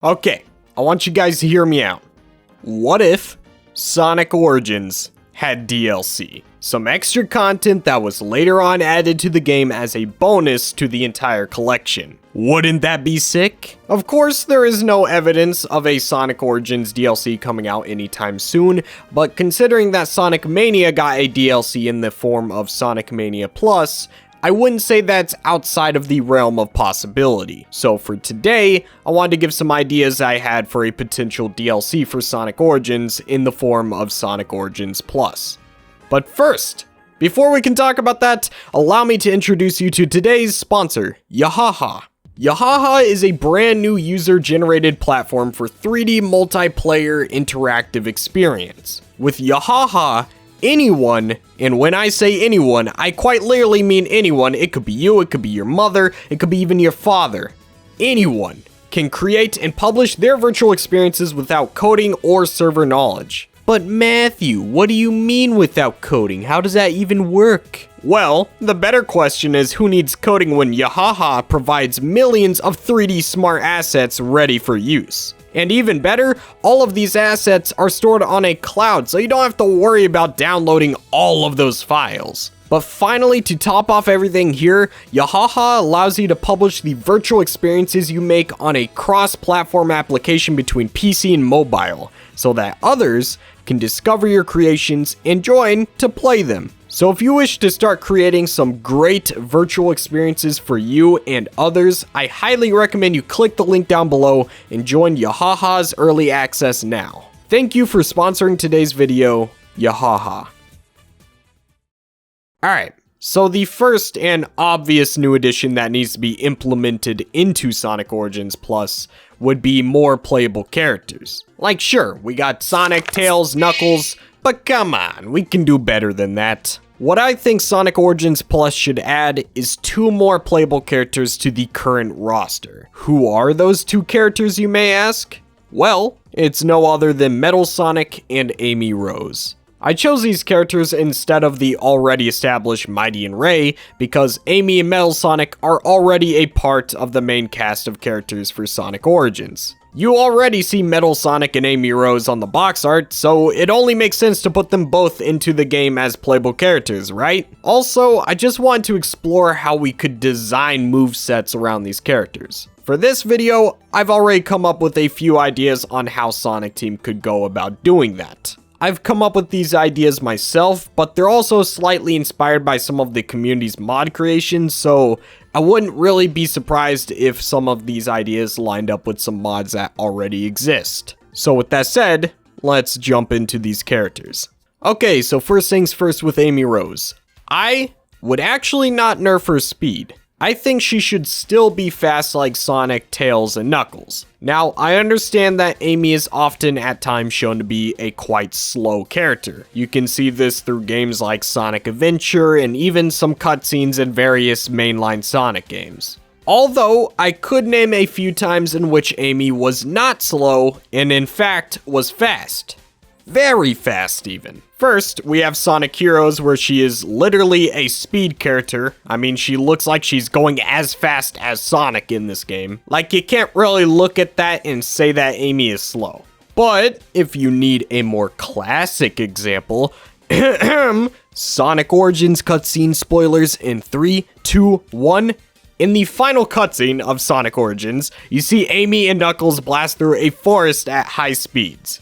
Okay, I want you guys to hear me out. What if Sonic Origins had DLC? Some extra content that was later on added to the game as a bonus to the entire collection. Wouldn't that be sick? Of course, there is no evidence of a Sonic Origins DLC coming out anytime soon, but considering that Sonic Mania got a DLC in the form of Sonic Mania Plus, I wouldn't say that's outside of the realm of possibility. So for today, I wanted to give some ideas I had for a potential DLC for Sonic Origins in the form of Sonic Origins Plus. But first, before we can talk about that, allow me to introduce you to today's sponsor, Yahaha. Yahaha is a brand new user-generated platform for 3D multiplayer interactive experience. With Yahaha, anyone, and when I say anyone, I quite literally mean anyone, it could be you, it could be your mother, it could be even your father. Anyone can create and publish their virtual experiences without coding or server knowledge. But Matthew, what do you mean without coding? How does that even work? Well, the better question is who needs coding when Yahaha provides millions of 3D smart assets ready for use. And even better, all of these assets are stored on a cloud, so you don't have to worry about downloading all of those files. But finally, to top off everything here, Yahaha allows you to publish the virtual experiences you make on a cross-platform application between PC and mobile, so that others can discover your creations and join to play them. So if you wish to start creating some great virtual experiences for you and others, I highly recommend you click the link down below and join Yahaha's early access now. Thank you for sponsoring today's video, Yahaha. Alright, so the first and obvious new addition that needs to be implemented into Sonic Origins Plus would be more playable characters. Like sure, we got Sonic, Tails, Knuckles, but come on, we can do better than that. What I think Sonic Origins Plus should add is 2 more playable characters to the current roster. Who are those 2 characters, you may ask? Well, it's no other than Metal Sonic and Amy Rose. I chose these characters instead of the already established Mighty and Ray because Amy and Metal Sonic are already a part of the main cast of characters for Sonic Origins. You already see Metal Sonic and Amy Rose on the box art, so it only makes sense to put them both into the game as playable characters, right? Also, I just wanted to explore how we could design movesets around these characters. For this video, I've already come up with a few ideas on how Sonic Team could go about doing that. I've come up with these ideas myself, but they're also slightly inspired by some of the community's mod creations, so I wouldn't really be surprised if some of these ideas lined up with some mods that already exist. So with that said, let's jump into these characters. Okay, so first things first with Amy Rose. I would actually not nerf her speed. I think she should still be fast like Sonic, Tails, and Knuckles. Now, I understand that Amy is often at times shown to be a quite slow character. You can see this through games like Sonic Adventure and even some cutscenes in various mainline Sonic games. Although, I could name a few times in which Amy was not slow and in fact was fast. Very fast even. First, we have Sonic Heroes where she is literally a speed character. I mean, she looks like she's going as fast as Sonic in this game. Like, you can't really look at that and say that Amy is slow. But, if you need a more classic example, Sonic Origins cutscene spoilers in 3, 2, 1. In the final cutscene of Sonic Origins, you see Amy and Knuckles blast through a forest at high speeds.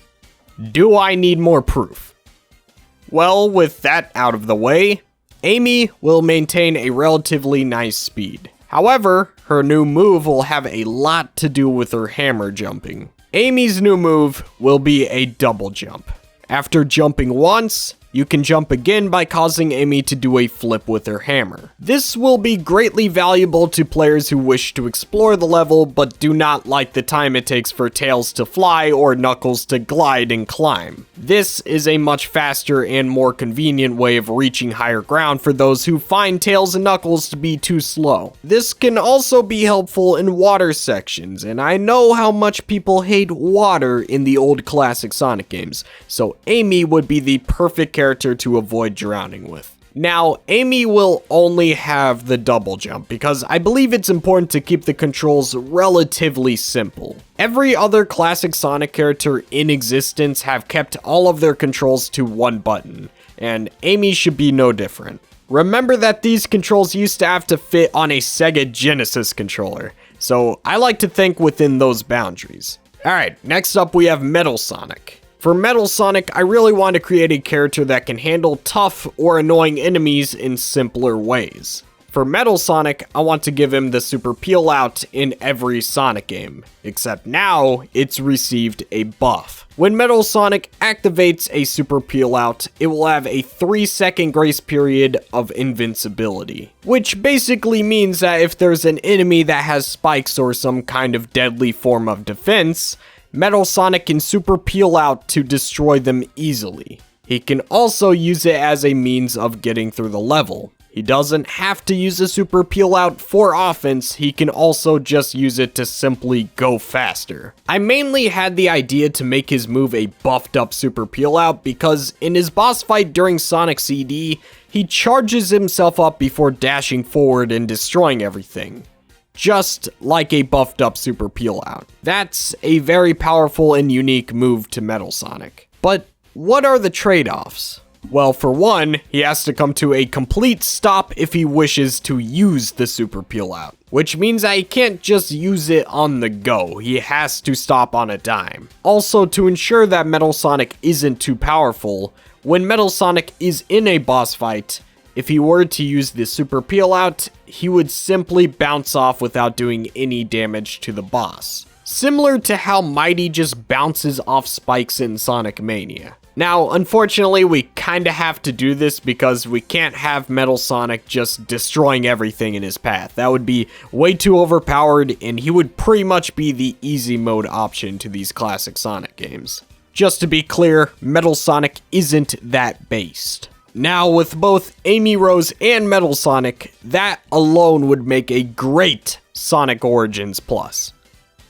Do I need more proof? Well, with that out of the way, Amy will maintain a relatively nice speed. However, her new move will have a lot to do with her hammer jumping. Amy's new move will be a double jump. After jumping once, you can jump again by causing Amy to do a flip with her hammer. This will be greatly valuable to players who wish to explore the level but do not like the time it takes for Tails to fly or Knuckles to glide and climb. This is a much faster and more convenient way of reaching higher ground for those who find Tails and Knuckles to be too slow. This can also be helpful in water sections, and I know how much people hate water in the old classic Sonic games, so Amy would be the perfect character to avoid drowning with. Now, Amy will only have the double jump because I believe it's important to keep the controls relatively simple. Every other classic Sonic character in existence have kept all of their controls to one button, and Amy should be no different. Remember that these controls used to have to fit on a Sega Genesis controller, so I like to think within those boundaries. Alright, next up we have Metal Sonic. For Metal Sonic, I really want to create a character that can handle tough or annoying enemies in simpler ways. For Metal Sonic, I want to give him the super peel out in every Sonic game, except now it's received a buff. When Metal Sonic activates a super peel out, it will have a 3-second grace period of invincibility, which basically means that if there's an enemy that has spikes or some kind of deadly form of defense, Metal Sonic can super peel out to destroy them easily. He can also use it as a means of getting through the level. He doesn't have to use a super peel out for offense, he can also just use it to simply go faster. I mainly had the idea to make his move a buffed up super peel out because in his boss fight during Sonic CD, he charges himself up before dashing forward and destroying everything. Just like a buffed up super peel out. That's a very powerful and unique move to Metal Sonic. But what are the trade-offs? Well, for one, he has to come to a complete stop if he wishes to use the super peel out, which means that he can't just use it on the go, he has to stop on a dime. Also, to ensure that Metal Sonic isn't too powerful, when Metal Sonic is in a boss fight, if he were to use the super peel out, he would simply bounce off without doing any damage to the boss. Similar to how Mighty just bounces off spikes in Sonic Mania. Now, unfortunately, we kinda have to do this because we can't have Metal Sonic just destroying everything in his path. That would be way too overpowered, and he would pretty much be the easy mode option to these classic Sonic games. Just to be clear, Metal Sonic isn't that based. Now, with both Amy Rose and Metal Sonic, that alone would make a great Sonic Origins Plus.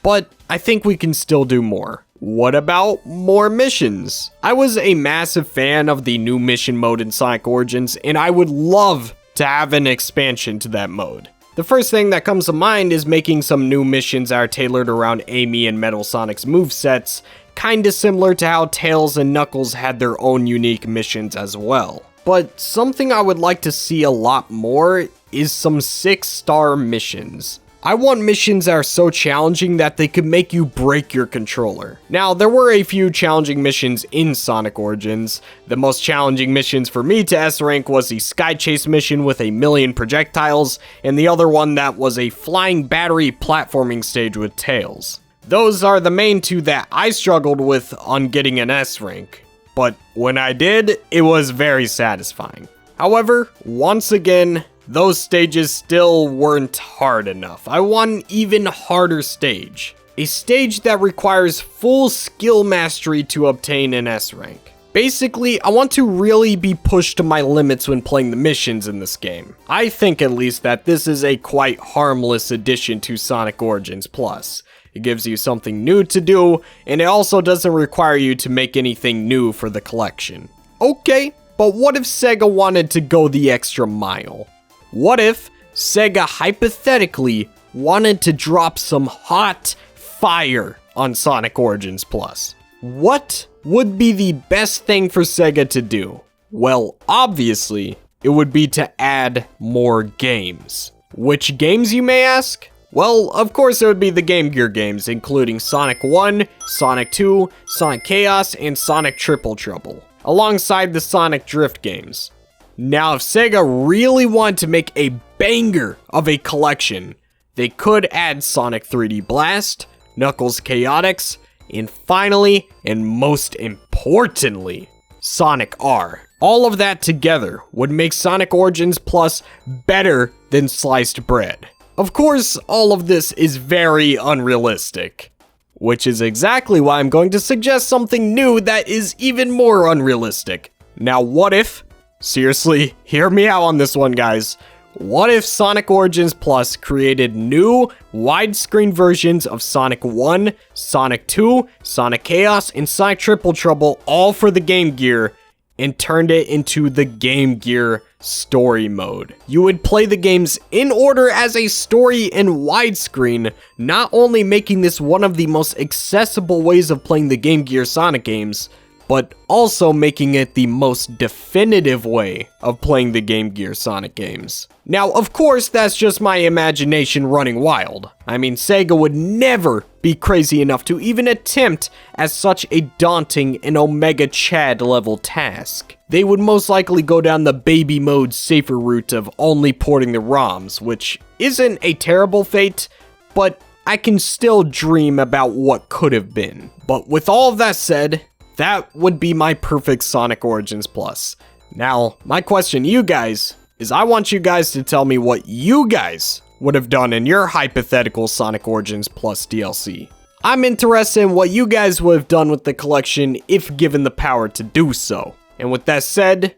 But I think we can still do more. What about more missions? I was a massive fan of the new mission mode in Sonic Origins, and I would love to have an expansion to that mode. The first thing that comes to mind is making some new missions that are tailored around Amy and Metal Sonic's movesets, kinda similar to how Tails and Knuckles had their own unique missions as well. But something I would like to see a lot more is some 6-star missions. I want missions that are so challenging that they could make you break your controller. Now, there were a few challenging missions in Sonic Origins. The most challenging missions for me to S-rank was the Sky Chase mission with 1,000,000 projectiles, and the other one that was a flying battery platforming stage with Tails. Those are the main two that I struggled with on getting an S-rank. But when I did, it was very satisfying. However, once again, those stages still weren't hard enough. I want an even harder stage. A stage that requires full skill mastery to obtain an S rank. Basically, I want to really be pushed to my limits when playing the missions in this game. I think at least that this is a quite harmless addition to Sonic Origins Plus. It gives you something new to do, and it also doesn't require you to make anything new for the collection. Okay, but what if Sega wanted to go the extra mile? What if Sega hypothetically wanted to drop some hot fire on Sonic Origins Plus? What would be the best thing for Sega to do? Well, obviously, it would be to add more games. Which games, you may ask? Well, of course it would be the Game Gear games, including Sonic 1, Sonic 2, Sonic Chaos, and Sonic Triple Trouble, alongside the Sonic Drift games. Now, if Sega really wanted to make a banger of a collection, they could add Sonic 3D Blast, Knuckles Chaotix, and finally, and most importantly, Sonic R. All of that together would make Sonic Origins Plus better than sliced bread. Of course, all of this is very unrealistic, which is exactly why I'm going to suggest something new that is even more unrealistic. Now, what if, seriously, hear me out on this one, guys. What if Sonic Origins Plus created new widescreen versions of Sonic 1, Sonic 2, Sonic Chaos, and Sonic Triple Trouble all for the Game Gear, and turned it into the Game Gear story mode. You would play the games in order as a story in widescreen, not only making this one of the most accessible ways of playing the Game Gear Sonic games, but also making it the most definitive way of playing the Game Gear Sonic games. Now, of course, that's just my imagination running wild. I mean, Sega would never be crazy enough to even attempt as such a daunting and Omega Chad level task. They would most likely go down the baby mode safer route of only porting the ROMs, which isn't a terrible fate, but I can still dream about what could have been. But with all of that said, that would be my perfect Sonic Origins Plus. Now, my question to you guys is I want you guys to tell me what you guys would have done in your hypothetical Sonic Origins Plus DLC. I'm interested in what you guys would have done with the collection if given the power to do so. And with that said,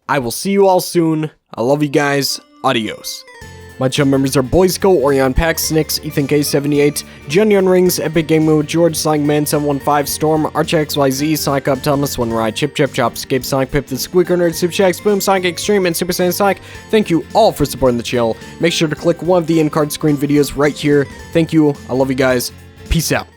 I will see you all soon. I love you guys. Adios. My channel members are Boysco, Orion Pax, Nix, Ethan K78, Junior Rings, Epic Gamer with George, Sonic Man 715, Storm, RCHXYZ, Sonic Up, Thomas, One Ride, Chip Chop, Escape, Sonic Pip, The Squeaker Nerd, Super Shax, Boom, Sonic Extreme, and Super Saiyan Sonic. Thank you all for supporting the channel. Make sure to click one of the in-card screen videos right here. Thank you. I love you guys. Peace out.